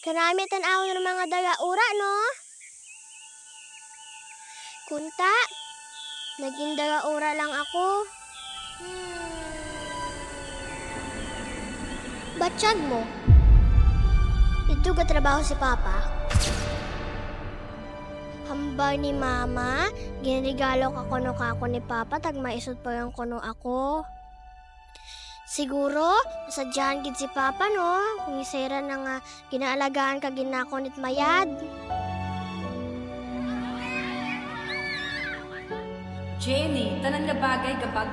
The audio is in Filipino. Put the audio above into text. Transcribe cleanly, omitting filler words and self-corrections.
Karami tan-aw ng mga dalaura, no? Kunta, naging dalaura lang ako. Batsyag mo? Ito ka trabaho si Papa? Hambal ni Mama, ginregalo ka kuno kako ni Papa, tag maisod pa yung kuno ako. Siguro, nasadyahan gid si Papa, no? Kung isayra na nga, ginaalagaan ka ginakonit mayad. Jenny, tanan nga bagay kapag